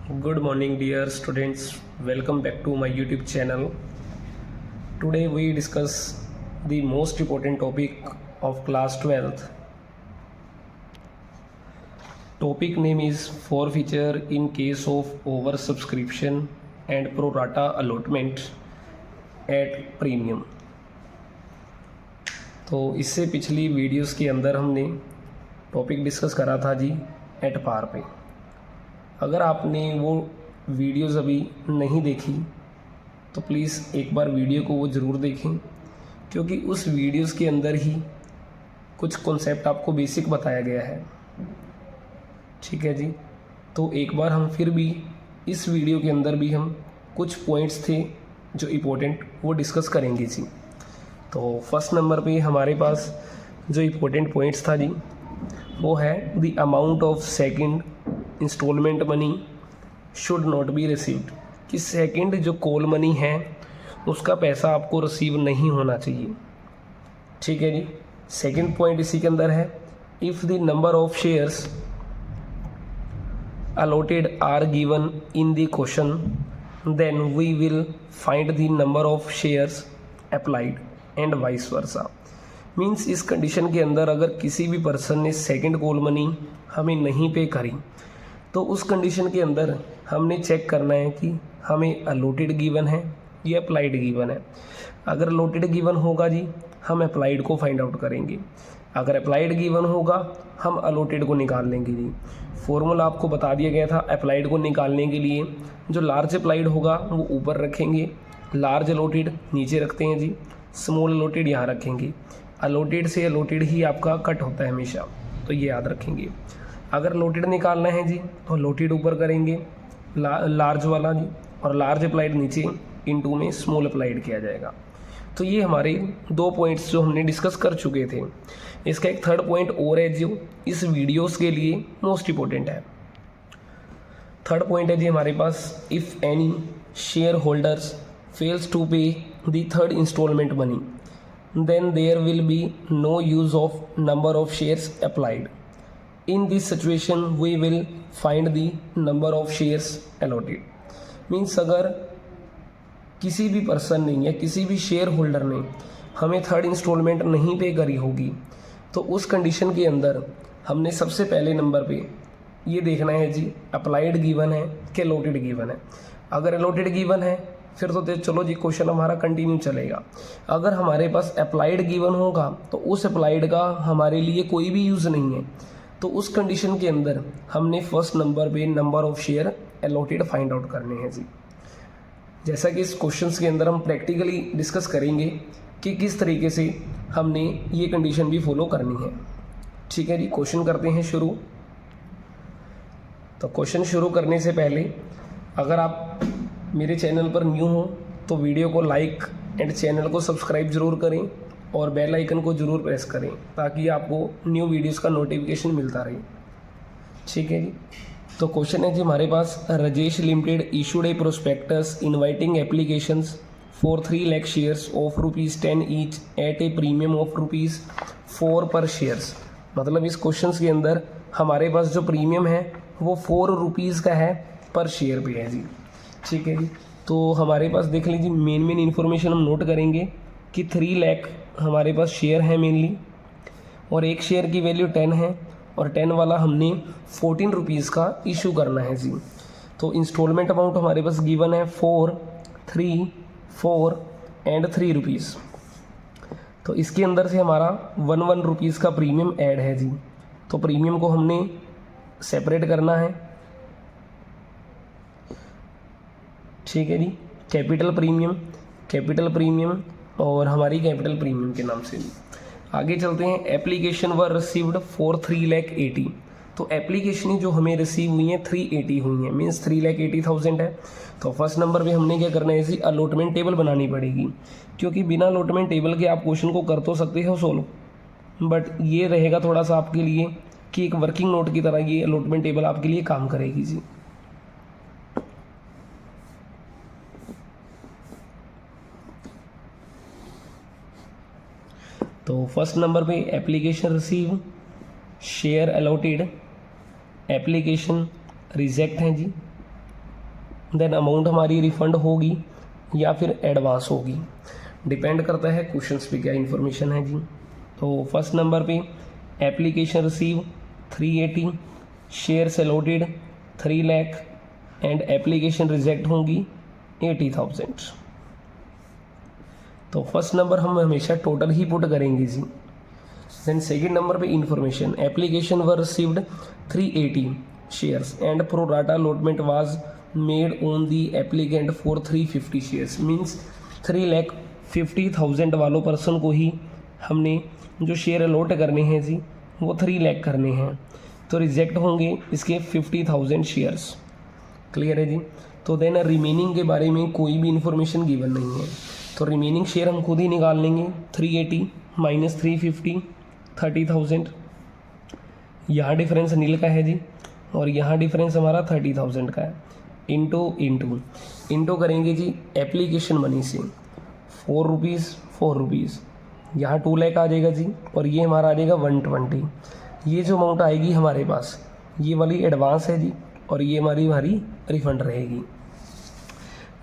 Good morning, dear students. Welcome back to my YouTube channel. Today we discuss the most important topic of class 12th. Topic name is forfeiture in case of oversubscription and pro rata allotment at premium. तो इससे पिछली videos के अंदर हमने topic discuss करा था जी at par पे। अगर आपने वो वीडियोस अभी नहीं देखी तो प्लीज़ एक बार वीडियो को वो ज़रूर देखें, क्योंकि उस वीडियोस के अंदर ही कुछ कॉन्सेप्ट आपको बेसिक बताया गया है। ठीक है जी, तो एक बार हम फिर भी इस वीडियो के अंदर भी हम कुछ पॉइंट्स थे जो इम्पोर्टेंट वो डिस्कस करेंगे जी। तो फर्स्ट नंबर पे हमारे पास जो इम्पोर्टेंट पॉइंट्स था जी वो है the amount of second installment money should not be received, कि सेकंड जो कॉल मनी है उसका पैसा आपको रिसीव नहीं होना चाहिए। ठीक है जी। सेकंड पॉइंट इसी के अंदर है if the number of shares allotted are given in the question then we will find the number of shares applied and vice versa। Means इस कंडीशन के अंदर अगर किसी भी पर्सन ने सेकंड कॉल मनी हमें नहीं पे करी तो उस कंडीशन के अंदर हमने चेक करना है कि हमें अलॉटेड गिवन है या अप्लाइड गिवन है। अगर अलॉटेड गिवन होगा जी हम अप्लाइड को फाइंड आउट करेंगे, अगर अप्लाइड गिवन होगा हम अलॉटेड को निकाल लेंगे जी। फॉर्मूला आपको बता दिया गया था अप्लाइड को निकालने के लिए, जो लार्ज अप्लाइड होगा वो ऊपर रखेंगे, लार्ज अलॉटेड नीचे रखते हैं जी, स्मॉल अलॉटेड यहाँ रखेंगे। अलॉटेड से अलॉटेड ही आपका कट होता है हमेशा, तो ये याद रखेंगे। अगर अलॉटेड निकालना है जी तो अलॉटेड ऊपर करेंगे लार्ज वाला जी, और लार्ज अप्लाइड नीचे इनटू में स्मॉल अप्लाइड किया जाएगा। तो ये हमारे दो पॉइंट्स जो हमने डिस्कस कर चुके थे। इसका एक थर्ड पॉइंट और है जो इस वीडियोस के लिए मोस्ट इम्पोर्टेंट है। थर्ड पॉइंट है जी हमारे पास if any shareholders fails to pay the third instalment money then there will be no use of number of shares applied. In this situation we will find the number of shares allotted. Means अगर किसी भी person ने या किसी भी share holder ने हमें third instalment नहीं पे करी होगी तो उस कंडीशन के अंदर हमने सबसे पहले नंबर पे ये देखना है जी अप्लाइड गिवन है कि अलॉटेड गिवन है। अगर अलॉटेड गिवन है फिर तो चलो जी क्वेश्चन हमारा कंटिन्यू चलेगा। अगर हमारे पास अप्लाइड गिवन होगा तो उस अप्लाइड का हमारे लिए कोई भी यूज़ नहीं है, तो उस कंडीशन के अंदर हमने फर्स्ट नंबर पे number of share allotted find out करने हैं जी। जैसा कि इस क्वेश्चन के अंदर हम प्रैक्टिकली डिस्कस करेंगे कि किस तरीके से हमने ये कंडीशन भी फॉलो करनी है। ठीक है जी, क्वेश्चन करते हैं शुरू। तो क्वेश्चन शुरू करने से पहले अगर आप मेरे चैनल पर न्यू हो तो वीडियो को लाइक एंड चैनल को सब्सक्राइब ज़रूर करें और बेल आइकन को ज़रूर प्रेस करें ताकि आपको न्यू वीडियोस का नोटिफिकेशन मिलता रहे। ठीक है जी। तो क्वेश्चन है जी हमारे पास Rajesh limited issued a prospectus inviting applications for 3 lakh shares of ₹10 each at a premium of ₹4 per shares. मतलब इस क्वेश्चन के अंदर हमारे पास जो प्रीमियम है वो ₹4 का है पर शेयर पे है जी। ठीक है जी। तो हमारे पास देख लीजिए मेन इन्फॉर्मेशन हम नोट करेंगे कि 3 लाख हमारे पास शेयर है मेनली, और एक शेयर की वैल्यू 10 है और 10 वाला हमने ₹14 का इशू करना है जी। तो इंस्टॉलमेंट अमाउंट हमारे पास गिवन है 4, 3, 4 एंड ₹3। तो इसके अंदर से हमारा 1 ₹1 का प्रीमियम ऐड है जी। तो प्रीमियम को हमने सेपरेट करना है। ठीक है जी। कैपिटल प्रीमियम और हमारी कैपिटल प्रीमियम के नाम से भी आगे चलते हैं। Application were received for 3,80,000। तो एप्लीकेशन जो हमें रिसीव हुई हैं 380 हुई हैं, मीन्स 3,80,000 है। तो फर्स्ट नंबर पे हमने क्या करना है इसी अलॉटमेंट टेबल बनानी पड़ेगी, क्योंकि बिना अलॉटमेंट टेबल के आप क्वेश्चन को कर तो सकते हो सोल्व, बट ये रहेगा थोड़ा सा आपके लिए कि एक वर्किंग नोट की तरह ये अलॉटमेंट टेबल आपके लिए काम करेगी जी। तो फर्स्ट नंबर पे application receive, share allotted, application reject हैं जी, देन अमाउंट हमारी रिफंड होगी या फिर एडवांस होगी, डिपेंड करता है क्वेश्चंस पे क्या इन्फॉर्मेशन है जी। तो फर्स्ट नंबर पे application receive 380, shares allotted 3 lakh and application reject होंगी 80,000। तो फर्स्ट नंबर हम हमेशा टोटल ही पुट करेंगे जी। देन सेकेंड नंबर पे information, application were received 380 shares and pro data allotment was made on the applicant for 350 shares, means 3,50,000 वालों person को ही हमने जो शेयर अलॉट करने हैं जी वो 3 लाख करने हैं, तो रिजेक्ट होंगे इसके 50,000 शेयर्स। क्लियर है जी। तो देन रिमेनिंग के बारे में कोई भी इंफॉर्मेशन गिवन नहीं है, तो रिमेनिंग शेयर हम खुद ही निकाल लेंगे। 380 माइनस 350 30,000, यहाँ डिफरेंस नील का है जी और यहाँ डिफरेंस हमारा 30,000 का है। इंटू करेंगे जी एप्लीकेशन मनी से 4 रुपीज़ 4 रुपीज़, यहाँ 2 लाख आ जाएगा जी और ये हमारा आ जाएगा 120। ये जो अमाउंट आएगी हमारे पास ये वाली एडवांस है जी और ये हमारी रिफंड रहेगी।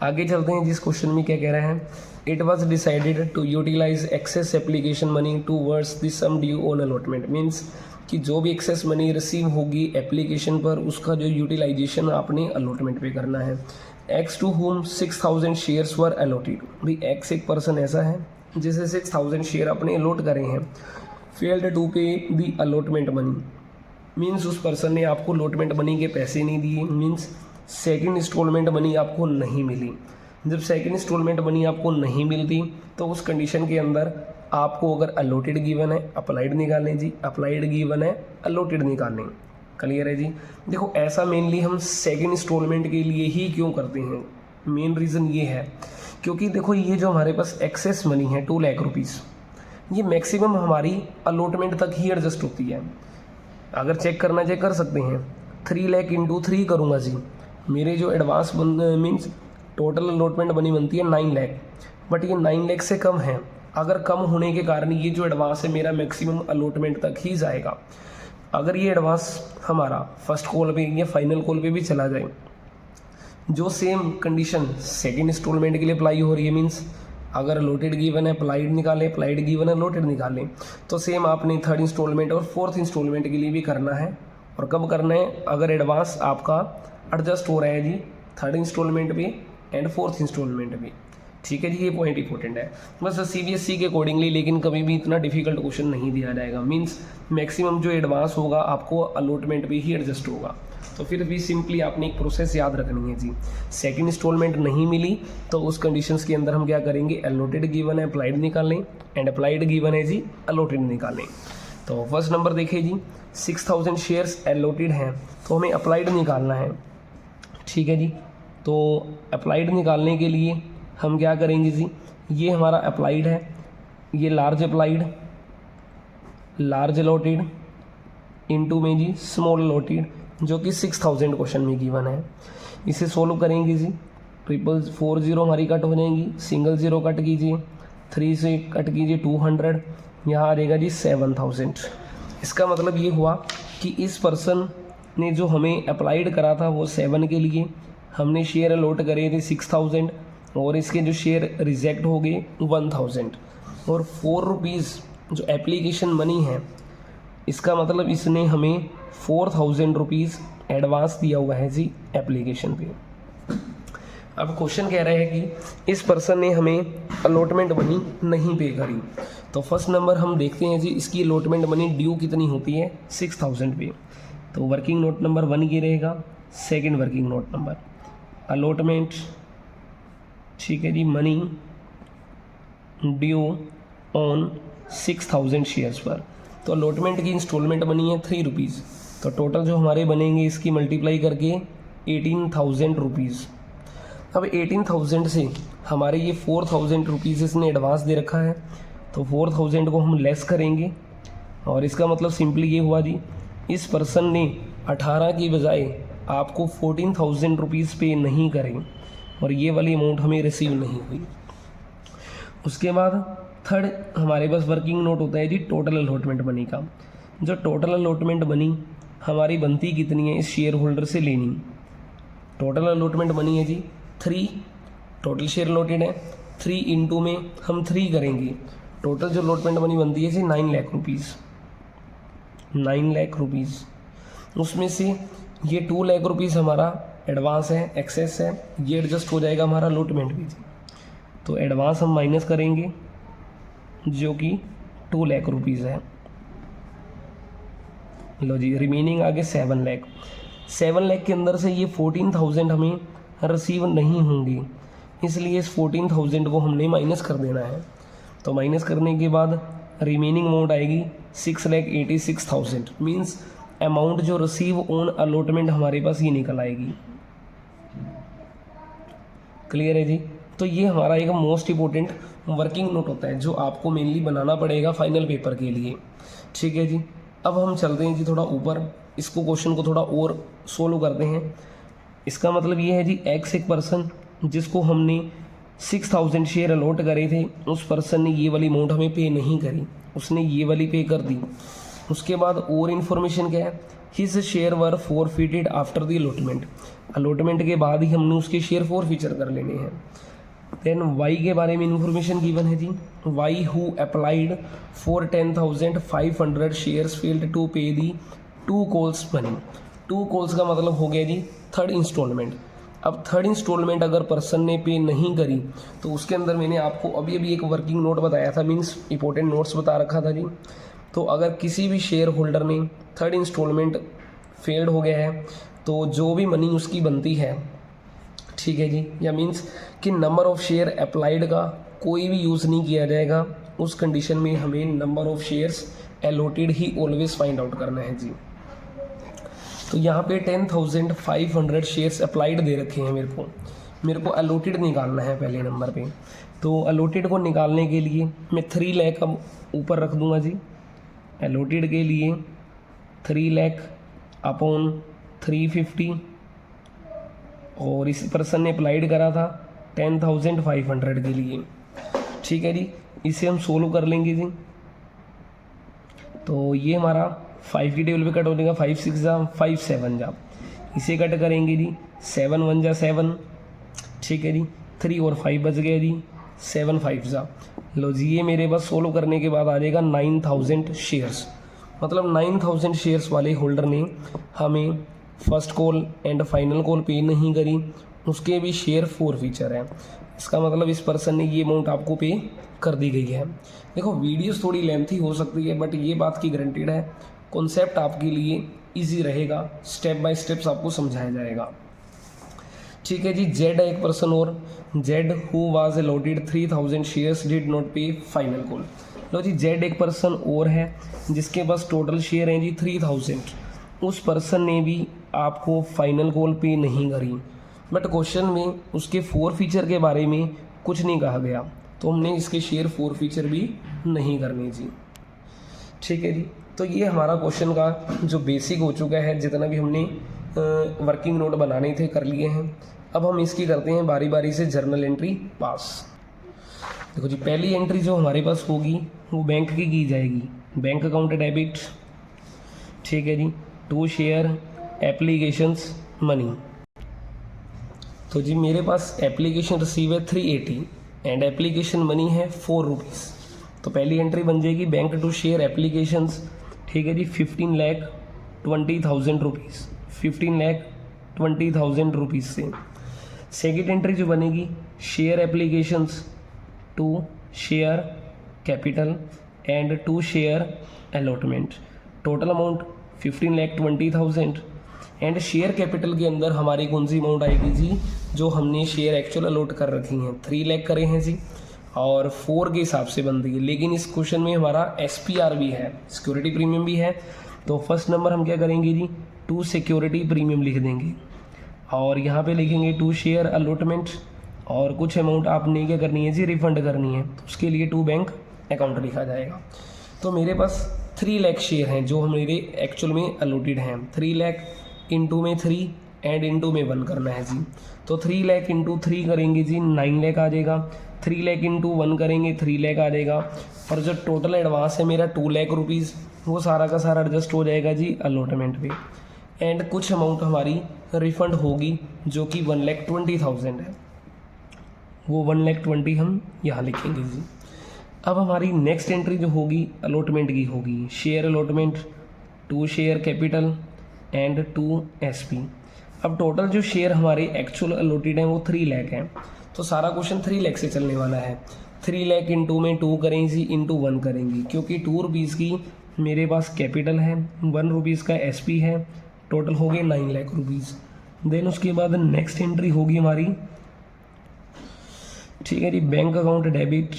आगे चलते हैं जिस क्वेश्चन में क्या कह रहा है, it was decided to utilize excess application money towards the sum due on allotment, means कि जो भी एक्सेस मनी रिसीव होगी एप्लीकेशन पर उसका जो यूटिलाइजेशन आपने अलॉटमेंट पे करना है। X to whom 6,000 shares were allotted, भाई एक्स एक पर्सन ऐसा है जिसे 6,000 शेयर अपने अलॉट करे हैं। Failed to pay the allotment money, means उस पर्सन ने आपको अलॉटमेंट मनी के पैसे नहीं दिए, मीन्स सेकंड इंस्टॉलमेंट मनी आपको नहीं मिली। जब सेकंड इंस्टॉलमेंट मनी आपको नहीं मिलती तो उस कंडीशन के अंदर आपको अगर अलॉटेड गिवन है अप्लाइड निकालें जी, अप्लाइड गिवन है अलॉटेड निकालें। क्लियर है जी। देखो ऐसा मेनली हम सेकंड इंस्टॉलमेंट के लिए ही क्यों करते हैं, मेन रीज़न ये है क्योंकि देखो ये जो हमारे पास एक्सेस मनी है 2 लाख रुपीज़, ये मैक्सिमम हमारी अलॉटमेंट तक ही एडजस्ट होती है। अगर चेक करना चेक कर सकते हैं, 3 लाख इंटू 3 करूँगा जी, मेरे जो एडवांस मीन्स टोटल अलॉटमेंट बनी बनती है 9 लाख, बट ये 9 लाख से कम है। अगर कम होने के कारण ये जो एडवांस है मेरा मैक्सिमम अलॉटमेंट तक ही जाएगा। अगर ये एडवांस हमारा फर्स्ट कॉल पे या फाइनल कॉल पे भी चला जाए, जो सेम कंडीशन सेकंड इंस्टॉलमेंट के लिए अप्लाई हो रही है, मीन्स अगर अलॉटेड गिवन है अप्लाइड निकालें, अप्लाइड गिवन है अलॉटेड निकालें, तो सेम आपने थर्ड इंस्टॉलमेंट और फोर्थ इंस्टॉलमेंट के लिए भी करना है। और कब करना है, अगर एडवांस आपका एडजस्ट हो रहा है जी थर्ड इंस्टॉलमेंट पे एंड फोर्थ इंस्टॉलमेंट पे। ठीक है जी, ये पॉइंट इंपॉर्टेंट है बस CBSE के अकॉर्डिंगली, लेकिन कभी भी इतना डिफिकल्ट क्वेश्चन नहीं दिया जाएगा। मीन्स मैक्सिमम जो एडवांस होगा आपको अलॉटमेंट पे ही एडजस्ट होगा। तो फिर भी सिंपली आपने एक प्रोसेस याद रखनी है जी, सेकंड इंस्टॉलमेंट नहीं मिली तो उस कंडीशंस के अंदर हम क्या करेंगे, अलॉटेड गिवन है अप्लाइड निकालें एंड अप्लाइड गिवन है जी अलॉटेड निकालें। तो फर्स्ट नंबर देखिए जी 6,000 शेयर्स अलॉटेड हैं तो हमें अप्लाइड निकालना है। ठीक है जी, तो अप्लाइड निकालने के लिए हम क्या करेंगे जी, ये हमारा अप्लाइड है, ये large applied, large allotted into में जी स्मॉल अलॉटेड, जो कि 6,000 क्वेश्चन में गिवन है। इसे सोल्व करेंगे जी, 440 हमारी कट हो जाएंगी, सिंगल जीरो कट कीजिए, 3 से कट कीजिए 200, यहाँ आ जाएगा जी 7,000। इसका मतलब ये हुआ कि इस पर्सन ने जो हमें अप्लाइड करा था वो 7 के लिए, हमने शेयर अलॉट करे थे 6,000 और इसके जो शेयर रिजेक्ट हो गए 1,000, और 4 रुपीज़ जो एप्लीकेशन मनी है, इसका मतलब इसने हमें 4,000 रुपीज़ एडवांस दिया हुआ है जी एप्लीकेशन पे। अब क्वेश्चन कह रहा है कि इस पर्सन ने हमें अलॉटमेंट मनी नहीं पे करी, तो फर्स्ट नंबर हम देखते हैं जी इसकी अलॉटमेंट मनी ड्यू कितनी होती है 6,000 पे। तो वर्किंग नोट नंबर 1 ये रहेगा, second working note number allotment, ठीक है जी, मनी ड्यू ऑन 6,000 शेयर्स पर। तो अलॉटमेंट की इंस्टॉलमेंट बनी है 3 रुपीज़, तो टोटल जो हमारे बनेंगे इसकी मल्टीप्लाई करके 18,000 रुपीज़। अब 18,000 से हमारे ये 4,000 रुपीज़ इसने एडवांस दे रखा है, तो 4,000 को हम लेस करेंगे और इसका मतलब सिंपली ये हुआ जी इस पर्सन ने 18 की बजाय आपको 14,000 रुपीज़ पे नहीं करें और ये वाली अमाउंट हमें रिसीव नहीं हुई। उसके बाद थर्ड हमारे पास वर्किंग नोट होता है जी टोटल अलॉटमेंट मनी का। जो टोटल अलॉटमेंट मनी हमारी बनती कितनी है इस शेयर होल्डर से लेनी, टोटल अलॉटमेंट मनी है जी 3, टोटल शेयर अलॉटेड है 3 इंटू में हम 3 करेंगे, टोटल जो अलॉटमेंट मनी बनती है जी 9 लाख रुपीज़, 9 लाख रुपीज़। उसमें से ये 2 लाख रुपीज़ हमारा एडवांस है, एक्सेस है, ये एडजस्ट हो जाएगा हमारा अलॉटमेंट भी जी। तो एडवांस हम माइनस करेंगे जो कि 2 लाख रुपीज़ है। लो जी, रिमेनिंग आगे 7 लाख। 7 लाख के अंदर से ये 14,000 हमें रिसीव नहीं होंगी, इसलिए इस 14,000 को हमने माइनस कर देना है। तो माइनस करने के बाद रिमेनिंग अमाउंट आएगी 6,86,000, मीन्स अमाउंट जो रिसीव ऑन अलॉटमेंट हमारे पास ये निकल आएगी। क्लियर है जी। तो ये हमारा एक मोस्ट इम्पोर्टेंट वर्किंग नोट होता है जो आपको मेनली बनाना पड़ेगा फाइनल पेपर के लिए। ठीक है जी। अब हम चलते हैं जी थोड़ा ऊपर, इसको क्वेश्चन को थोड़ा और सोल्व करते हैं। इसका मतलब ये है जी एक्स एक पर्सन जिसको हमने 6,000 शेयर अलॉट करे थे, उस पर्सन ने ये वाली अमाउंट हमें पे नहीं करी, उसने ये वाली पे कर दी। उसके बाद और इन्फॉर्मेशन क्या है, his share were forfeited after the allotment, allotment के बाद ही हमने उसके शेयर फॉरफीचर कर लेने हैं। देन वाई के बारे में इन्फॉर्मेशन गिवन है जी, Y who applied for 10,500 shares failed to pay the 2 calls money. 2 calls का मतलब हो गया जी 3rd इंस्टॉलमेंट। अब 3rd इंस्टॉलमेंट अगर पर्सन ने पे नहीं करी तो उसके अंदर मैंने आपको अभी अभी एक वर्किंग नोट बताया था, मीन्स इंपॉर्टेंट नोट्स बता रखा था जी। तो अगर किसी भी शेयर होल्डर ने 3rd इंस्टॉलमेंट फेल्ड हो गया है तो जो भी मनी उसकी बनती है, ठीक है जी, या मीन्स कि नंबर ऑफ शेयर अप्लाइड का कोई भी यूज़ नहीं किया जाएगा, उस कंडीशन में हमें number of shares allotted he always find out करना है जी। तो यहाँ पे 10,500 शेयर्स अप्लाइड दे रखे हैं मेरे को अलॉटेड निकालना है पहले नंबर पे। तो अलॉटेड को निकालने के लिए मैं 3 लाख अब ऊपर रख दूंगा जी। अलॉटेड के लिए 3 लाख अपॉन 350, और इस पर्सन ने अप्लाइड करा था 10,500 के लिए। ठीक है जी, इसे हम सोल्व कर लेंगे जी। तो ये हमारा 5 की टेबल पे कट हो जाएगा, 5 6 जा 5 7 जा, इसे कट करेंगे जी 7 1 जा 7, ठीक है जी, 3 और 5 बच गया जी, 7 5 जा। लो जी, ये मेरे पास सोल्व करने के बाद आ जाएगा 9,000 शेयर्स, मतलब 9,000 शेयर्स वाले होल्डर ने हमें first call and final call पे नहीं करी, उसके भी शेयर फॉरफीचर है। इसका मतलब इस पर्सन ने ये अमाउंट आपको पे कर दी गई है। देखो वीडियोस थोड़ी लेंथी हो सकती है, बट ये बात की गारंटीड है कॉन्सेप्ट आपके लिए इजी रहेगा, स्टेप बाय स्टेप्स आपको समझाया जाएगा। ठीक है जी। जेड है एक पर्सन, और Z who was allotted 3,000 shares did not पे फाइनल कॉल। लो जी, जेड एक पर्सन और है जिसके पास टोटल शेयर हैं जी 3,000, उस पर्सन ने भी आपको फाइनल कॉल पे नहीं करी, बट क्वेश्चन में उसके फॉरफीचर के बारे में कुछ नहीं कहा गया, तो हमने इसके शेयर फॉरफीचर भी नहीं करने जी। ठीक है जी। तो ये हमारा क्वेश्चन का जो बेसिक हो चुका है, जितना भी हमने वर्किंग नोट बनाने थे कर लिए हैं। अब हम इसकी करते हैं बारी बारी से जर्नल एंट्री पास। देखो जी, पहली एंट्री जो हमारे पास होगी वो बैंक की जाएगी, बैंक अकाउंट डेबिट। ठीक है जी। 2 शेयर एप्लीकेशंस मनी। तो जी मेरे पास एप्लीकेशन रिसीव है 380 एंड एप्लीकेशन मनी है 4 रुपीज़। तो पहली एंट्री बन जाएगी बैंक टू शेयर एप्लीकेशंस, ठीक है जी, 15,20,000 रुपीज़, 15,20,000 रुपीज़ से। सेकेंड एंट्री जो बनेगी share applications to share capital and to share allotment, total amount 15,20,000 and share capital के अंदर हमारी कौन सी अमाउंट आएगी जी, जो हमने शेयर एक्चुअल अलॉट कर रखी हैं 3 लाख करे हैं जी, और 4 के हिसाब से बनती है। लेकिन इस क्वेश्चन में हमारा SPR भी है, सिक्योरिटी प्रीमियम भी है। तो फर्स्ट नंबर हम क्या करेंगे जी, 2 सिक्योरिटी प्रीमियम लिख देंगे, और यहाँ पे लिखेंगे 2 शेयर अलॉटमेंट, और कुछ अमाउंट आपने क्या करनी है जी, रिफंड करनी है, तो उसके लिए 2 बैंक अकाउंट लिखा जाएगा। तो मेरे पास 3 लाख शेयर हैं जो मेरे एक्चुअल में अलॉटेड हैं। 3 लाख इंटू में 3 एंड इंटू में 1 करना है जी। तो 3 लाख इंटू 3 करेंगे जी 9 लाख आ जाएगा, 3 लाख इंटू 1 करेंगे 3 लाख आ जाएगा, और जो टोटल एडवांस है मेरा 2 लाख रुपीज़, वो सारा का सारा एडजस्ट हो जाएगा जी अलॉटमेंट पे। एंड कुछ अमाउंट हमारी रिफंड होगी जो कि 1,20,000 है, वो 1,20,000 हम यहाँ लिखेंगे जी। अब हमारी नेक्स्ट एंट्री जो होगी अलॉटमेंट की होगी, share allotment 2 share capital and 2 SP। अब टोटल जो शेयर हमारे एक्चुअल अलॉटेड हैं वो 3 लाख हैं, तो सारा क्वेश्चन 3 लाख से चलने वाला है। 3 लाख इंटू में 2 करेंगे इंटू 1 करेंगे, क्योंकि 2 रुपीज़ की मेरे पास कैपिटल है, 1 रुपीज़ का SP है, टोटल हो गए 9 लाख रुपीज़। देन उसके बाद नेक्स्ट एंट्री होगी हमारी, ठीक है जी, bank account debit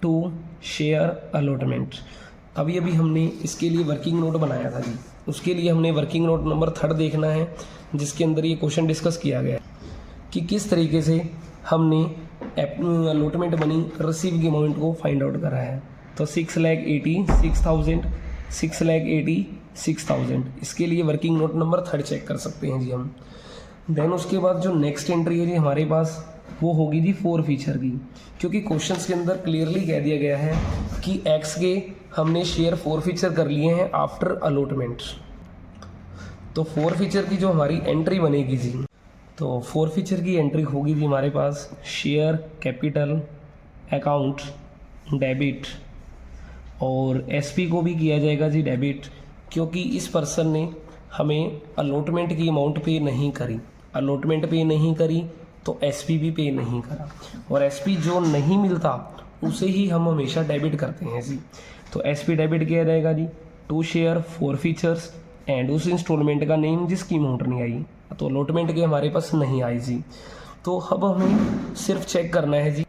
2 share allotment. अभी हमने इसके लिए वर्किंग नोट बनाया था जी, उसके लिए हमने वर्किंग नोट नंबर 3 देखना है, जिसके अंदर ये क्वेश्चन डिस्कस किया गया है कि किस तरीके से हमने अलॉटमेंट बनी रिसीव की अमाउंट को फाइंड आउट करा है। तो 6,86,000, 6,86,000, इसके लिए वर्किंग नोट नंबर 3 चेक कर सकते हैं जी हम। देन उसके बाद जो नेक्स्ट एंट्री है जी हमारे पास, वो होगी जी 4 फीचर की, क्योंकि क्वेश्चंस के अंदर क्लियरली कह दिया गया है कि एक्स के हमने शेयर 4 फीचर कर लिए हैं आफ्टर अलॉटमेंट। तो 4 फीचर की जो हमारी एंट्री बनेगी जी, तो 4 फीचर की एंट्री होगी जी हमारे पास शेयर कैपिटल अकाउंट डेबिट, और SP को भी किया जाएगा जी डेबिट, क्योंकि इस पर्सन ने हमें अलॉटमेंट की अमाउंट पे नहीं करी, अलॉटमेंट पे नहीं करी तो SP भी पे नहीं करा, और SP जो नहीं मिलता उसे ही हम हमेशा डेबिट करते हैं जी। तो SP डेबिट किया जाएगा जी 2 शेयर 4 फीचर्स एंड उस इंस्टॉलमेंट का नेम जिसकी अमाउंट नहीं आई, तो अलॉटमेंट के हमारे पास नहीं आई जी। तो अब हमें सिर्फ चेक करना है जी,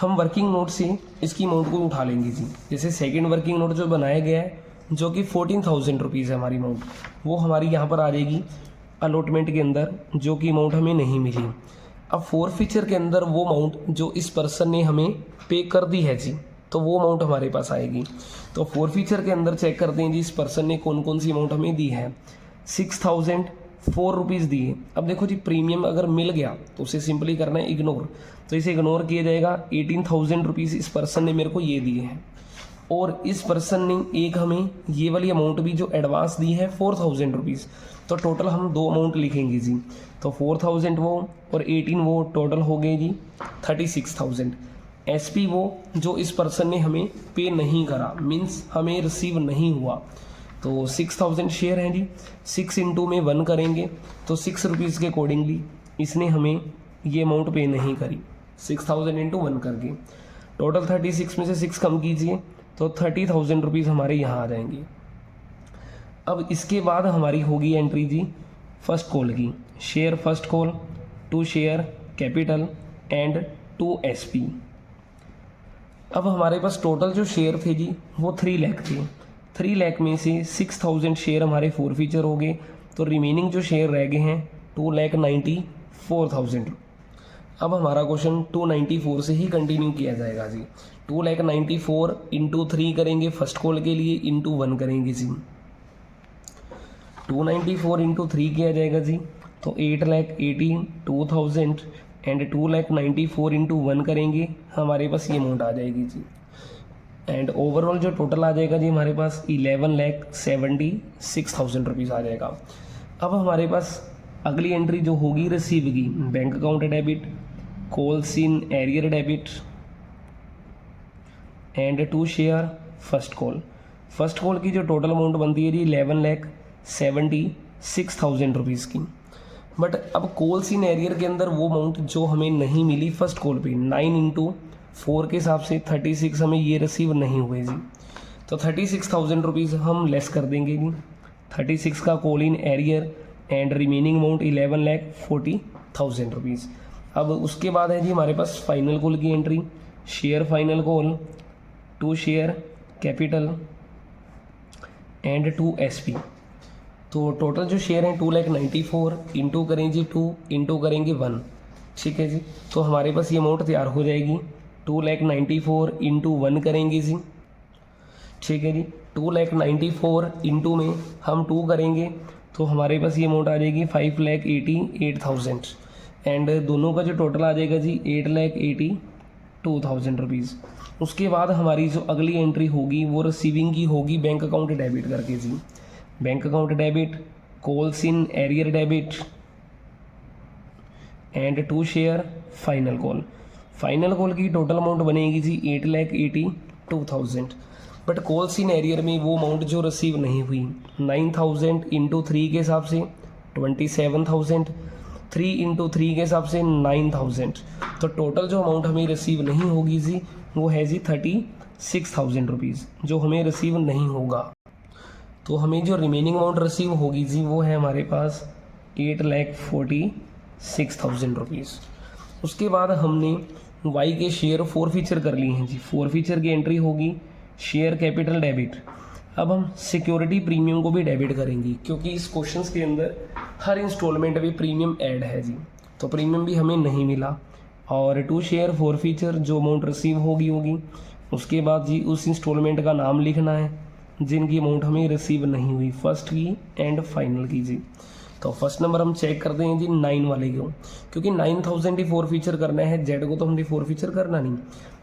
हम वर्किंग नोट से इसकी अमाउंट को उठा लेंगे जी। जैसे सेकंड वर्किंग नोट जो बनाया गया है जो कि 14,000 रुपीज़ है हमारी अमाउंट, वो हमारी यहाँ पर आ जाएगी अलॉटमेंट के अंदर, जो कि अमाउंट हमें नहीं मिली। अब 4 फीचर के अंदर वो अमाउंट जो इस पर्सन ने हमें पे कर दी है जी, तो वो अमाउंट हमारे पास आएगी। तो 4 फीचर के अंदर चेक करते हैं जी इस पर्सन ने कौन कौन सी अमाउंट हमें दी है। 6,004 रुपीज़ दी है। अब देखो जी, प्रीमियम अगर मिल गया तो उसे सिंपली करना है इग्नोर, तो इसे इग्नोर किया जाएगा। 18,000 रुपीज़ इस पर्सन ने मेरे को ये दिए हैं, और इस पर्सन ने एक हमें ये वाली अमाउंट भी जो एडवांस दी है 4,000 रुपीज़। तो टोटल हम 2 अमाउंट लिखेंगे जी, तो 4,000 वो और 18 वो, टोटल हो गए जी 36,000। SP वो जो इस पर्सन ने हमें पे नहीं करा, मीन्स हमें रिसीव नहीं हुआ। तो 6,000 शेयर हैं जी, 6 इंटू में 1 करेंगे तो 6 रुपीज़ के अकॉर्डिंगली इसने हमें ये अमाउंट पे नहीं करी। 6,000 इंटू 1 करके टोटल 36 में से 6 कम कीजिए तो 30,000 रुपीज़ हमारे यहाँ आ जाएंगे। अब इसके बाद हमारी होगी एंट्री जी फर्स्ट कॉल की, share first call 2 share capital and 2 SP। अब हमारे पास टोटल जो शेयर थे जी वो 3 लाख थे। 3 लाख में से 6,000 शेयर हमारे 4 फीचर हो गए, तो रिमेनिंग जो शेयर रह गए हैं 2,94,000। अब हमारा क्वेश्चन 294 से ही कंटिन्यू किया जाएगा जी। 2,94,000 इंटू 3 करेंगे फर्स्ट कॉल के लिए, इंटू 1 करेंगे जी। 294 इंटू 3 किया जाएगा जी, तो 8,82,000 एंड 2,94,000 इंटू 1 करेंगे, हमारे पास ये अमाउंट आ जाएगी जी। एंड ओवरऑल जो टोटल आ जाएगा जी हमारे पास 11,76,000 रुपीज़ आ जाएगा। अब हमारे पास अगली एंट्री जो होगी रिसीव की, bank account debit, calls in arrear debit and 2 share first call. First call की जो टोटल अमाउंट बनती है जी 11,76,000 रुपीज़ की। बट अब कॉल्स इन एरियर के अंदर वो अमाउंट जो हमें नहीं मिली फर्स्ट कॉल पे, 9 इंटू 4 के हिसाब से 36 हमें ये रिसीव नहीं हुए जी। तो 36,000 रुपीज़ हम लेस कर देंगे जी, 36 का call in arrear and remaining amount 11,40,000 rupees. अब उसके बाद है जी हमारे पास फाइनल कॉल की entry, share final call 2 share capital and 2 SP। तो टोटल जो शेयर हैं 2,94,000 इंटू करें जी 2 इंटू करेंगे 1, ठीक है जी। तो हमारे पास ये अमाउंट तैयार हो जाएगी। 2,94,000 इंटू 1 करेंगे जी, ठीक है जी। 2,94,000 इंटू में हम 2 करेंगे तो हमारे पास ये अमाउंट आ जाएगी 5,88,000 एंड दोनों का जो टोटल आ जाएगा जी 8,82,000 रुपीज़। उसके बाद हमारी जो अगली एंट्री होगी वो रिसीविंग की होगी बैंक अकाउंट डेबिट करके जी। Bank account debit, calls in arrear debit and 2 share final call. Final call की टोटल अमाउंट बनेगी जी 8,82,000, बट कॉल्स इन एरियर में वो अमाउंट जो रिसीव नहीं हुई 9,000 इंटू 3 के हिसाब से 27,000, 3 इंटू 3 के हिसाब से 9,000, तो टोटल जो अमाउंट हमें रिसीव नहीं होगी जी वो है जी 36,000 रुपीज़ जो हमें रिसीव नहीं होगा। तो हमें जो रिमेनिंग अमाउंट रिसीव होगी जी वो है हमारे पास 8,46,000 रुपीज़। उसके बाद हमने वाई के शेयर फॉरफीचर कर लिए हैं जी। फॉरफीचर की एंट्री होगी शेयर कैपिटल डेबिट। अब हम सिक्योरिटी प्रीमियम को भी डेबिट करेंगे क्योंकि इस क्वेश्चंस के अंदर हर इंस्टॉलमेंट में प्रीमियम ऐड है जी, तो प्रीमियम भी हमें नहीं मिला। और 2 शेयर फॉरफीचर जो अमाउंट रिसीव होगी। उसके बाद जी उस इंस्टॉलमेंट का नाम लिखना है जिनकी अमाउंट हमें रिसीव नहीं हुई, फर्स्ट की एंड फाइनल की जी। तो फर्स्ट नंबर हम चेक करते हैं जी 9 वाले को, क्योंकि 9,000 ही फॉरफीचर करना है, जेड को तो हमने फॉरफीचर करना नहीं।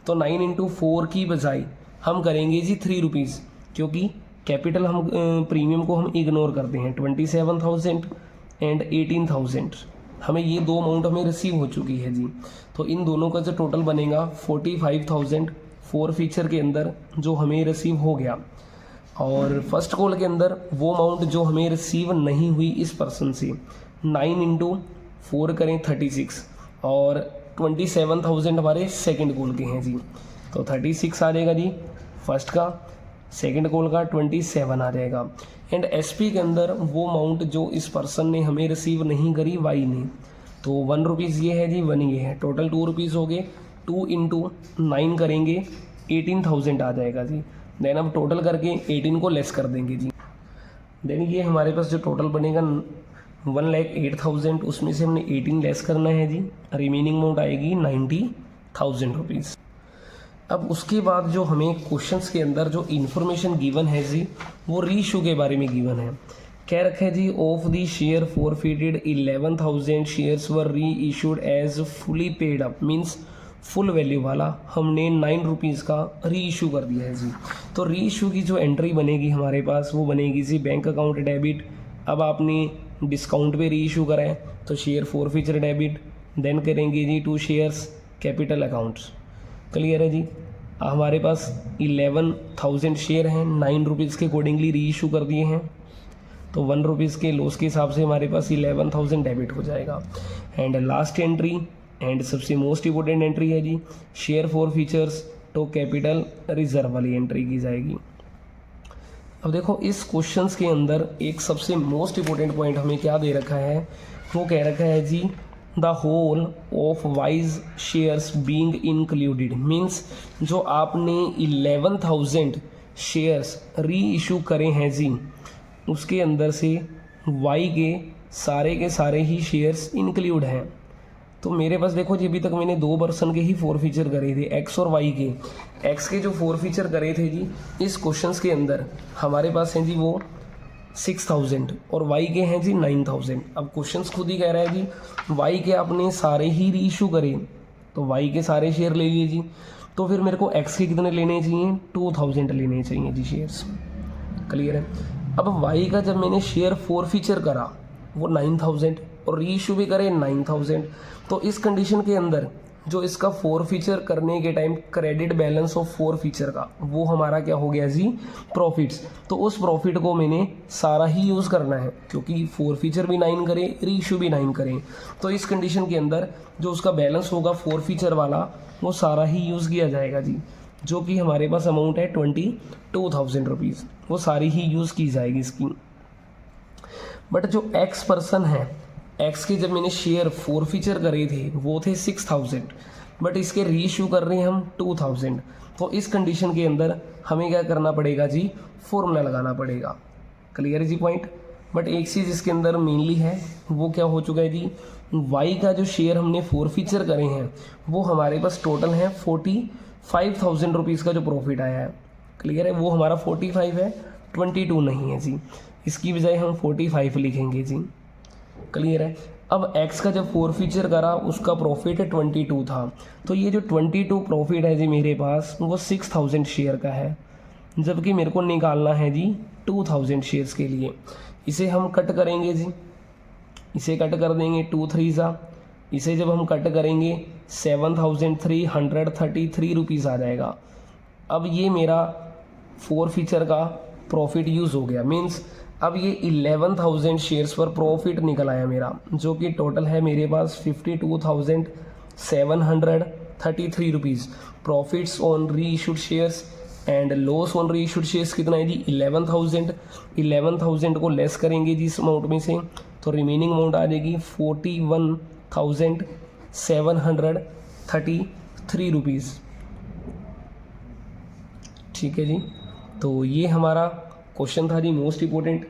तो 9 इंटू 4 की बजाय हम करेंगे जी 3 रुपीज़, क्योंकि कैपिटल हम प्रीमियम को हम इग्नोर करते हैं। 27,000 एंड 18,000 हमें ये दो अमाउंट हमें रिसीव हो चुकी है जी। तो इन दोनों का जो टोटल बनेगा 45,000 फॉरफीचर के अंदर जो हमें रिसीव हो गया। और फर्स्ट कॉल के अंदर वो अमाउंट जो हमें रिसीव नहीं हुई इस पर्सन से 9 इंटू 4 करें 36 और 27,000 हमारे सेकंड कॉल के हैं जी। तो 36 आ जाएगा जी फर्स्ट का, सेकंड कॉल का 27 आ जाएगा। एंड एसपी के अंदर वो अमाउंट जो इस पर्सन ने हमें रिसीव नहीं करी वाई ने, तो 1 रुपीज़ ये है जी, 1 ये है, टोटल 2 रुपीज़ हो गए। 2 इंटू 9 करेंगे 18,000 आ जाएगा जी। देन अब टोटल करके 18 को लेस कर देंगे जी। देन ये हमारे पास जो टोटल बनेगा 1,08,000, उसमें से हमने 18 लेस करना है जी, रिमेनिंग अमाउंट आएगी 90,000 रुपीज़। अब उसके बाद जो हमें क्वेश्चंस के अंदर जो इन्फॉर्मेशन गिवन है जी वो रीइशू के बारे में गिवन है। कह रखा है जी of the share forfeited 11,000 shares were reissued as fully paid up, means full value वाला हमने 9 रुपीज़ का री इशू कर दिया है जी। तो री इशू की जो एंट्री बनेगी हमारे पास वो बनेगी जी बैंक अकाउंट डेबिट। अब आपने डिस्काउंट पे री इशू करा है तो शेयर फॉरफीचर डेबिट, देन करेंगे जी 2 शेयर्स कैपिटल अकाउंट्स। क्लियर है जी। हमारे पास 11,000 शेयर हैं, 9 रुपीज़ के अकॉर्डिंगली री इशू कर दिए हैं, तो 1 रुपीज़ के लॉस के हिसाब से हमारे पास 11,000 डेबिट हो जाएगा। एंड लास्ट एंट्री एंड सबसे मोस्ट इंपॉर्टेंट एंट्री है जी शेयर फॉरफीचर्स तो कैपिटल रिजर्व वाली एंट्री की जाएगी। अब देखो इस क्वेश्चंस के अंदर एक सबसे मोस्ट इंपॉर्टेंट पॉइंट हमें क्या दे रखा है, वो कह रखा है जी the whole of wise shares being included, means जो आपने 11,000 शेयर्स री इशू करे हैं जी उसके अंदर से वाई के सारे ही शेयर्स इंक्लूड हैं। तो मेरे पास देखो जी अभी तक मैंने 2 पर्सन के ही फॉरफीचर करे थे, एक्स और वाई के। एक्स के जो फॉरफीचर करे थे जी इस क्वेश्चंस के अंदर हमारे पास हैं जी वो 6,000 और वाई के हैं जी 9,000। अब क्वेश्चंस खुद ही कह रहा है जी वाई के आपने सारे ही री इशू करे, तो वाई के सारे शेयर ले लिए जी। तो फिर मेरे को एक्स के कितने लेने चाहिए, 2,000 लेने चाहिए जी शेयर्स। क्लियर है। अब वाई का जब मैंने शेयर फॉरफीचर करा वो 9,000 और री इशू भी करे 9,000, तो इस कंडीशन के अंदर जो इसका फॉरफीचर करने के time credit balance of forfeiture का वो हमारा क्या हो गया जी प्रॉफिट्स। तो उस प्रॉफिट को मैंने सारा ही यूज़ करना है क्योंकि फॉरफीचर भी 9 करें री इशू भी 9 करें, तो इस कंडीशन के अंदर जो उसका बैलेंस होगा फॉरफीचर वाला वो सारा ही यूज़ किया जाएगा जी, जो कि हमारे पास अमाउंट है 22,000 रुपीज़, वो सारी ही यूज़ की जाएगी इसकी। बट जो एक्स पर्सन है, एक्स के जब मैंने शेयर फॉरफीचर करे थे वो थे 6,000, बट इसके री इशू कर रहे हैं हम 2,000। तो इस कंडीशन के अंदर हमें क्या करना पड़ेगा जी, फॉर्मूला लगाना पड़ेगा। क्लियर है जी पॉइंट। बट एक चीज़ इसके अंदर मेनली है वो क्या हो चुका है जी, वाई का जो शेयर हमने फॉरफीचर करे हैं वो हमारे पास टोटल है 45,000 रुपीज़ का जो प्रॉफिट आया है। क्लियर है, वो हमारा 45 है, 22 नहीं है जी, इसकी बजाय हम 45 लिखेंगे जी। क्लियर है। अब x का जब फॉरफीचर करा उसका प्रॉफिट 22 था, तो ये जो 22 प्रॉफिट है जी मेरे पास वो 6,000 शेयर का है, जबकि मेरे को निकालना है जी 2000 शेयर्स के लिए। इसे हम कट करेंगे जी, इसे कट कर देंगे 2 3 सा, इसे जब हम कट करेंगे 7333 रुपीज़ आ जाएगा। अब ये मेरा 4 फीचर का प्रॉफिट यूज़ हो गया, मीन्स अब ये 11,000 शेयर्स पर प्रॉफिट निकल आया मेरा, जो कि टोटल है मेरे पास 52,733 रुपीज़। प्रॉफिट्स ऑन री issued shares and loss on री इशूड शेयर्स कितना है जी 11,000 को लेस करेंगे जी इस अमाउंट में से, तो रिमेनिंग अमाउंट आ जाएगी 41,733 रुपीज़। ठीक है जी, तो ये हमारा क्वेश्चन था जी मोस्ट इम्पोर्टेंट।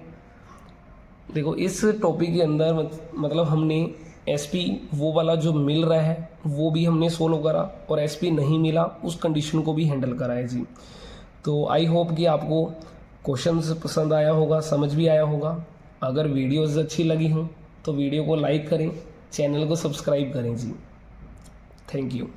देखो इस टॉपिक के अंदर मतलब हमने एसपी वो वाला जो मिल रहा है वो भी हमने सोल्व करा, और एसपी नहीं मिला उस कंडीशन को भी हैंडल करा है जी। तो आई होप कि आपको क्वेश्चंस पसंद आया होगा, समझ भी आया होगा। अगर वीडियोस अच्छी लगी हों तो वीडियो को लाइक करें, चैनल को सब्सक्राइब करें जी। Thank you.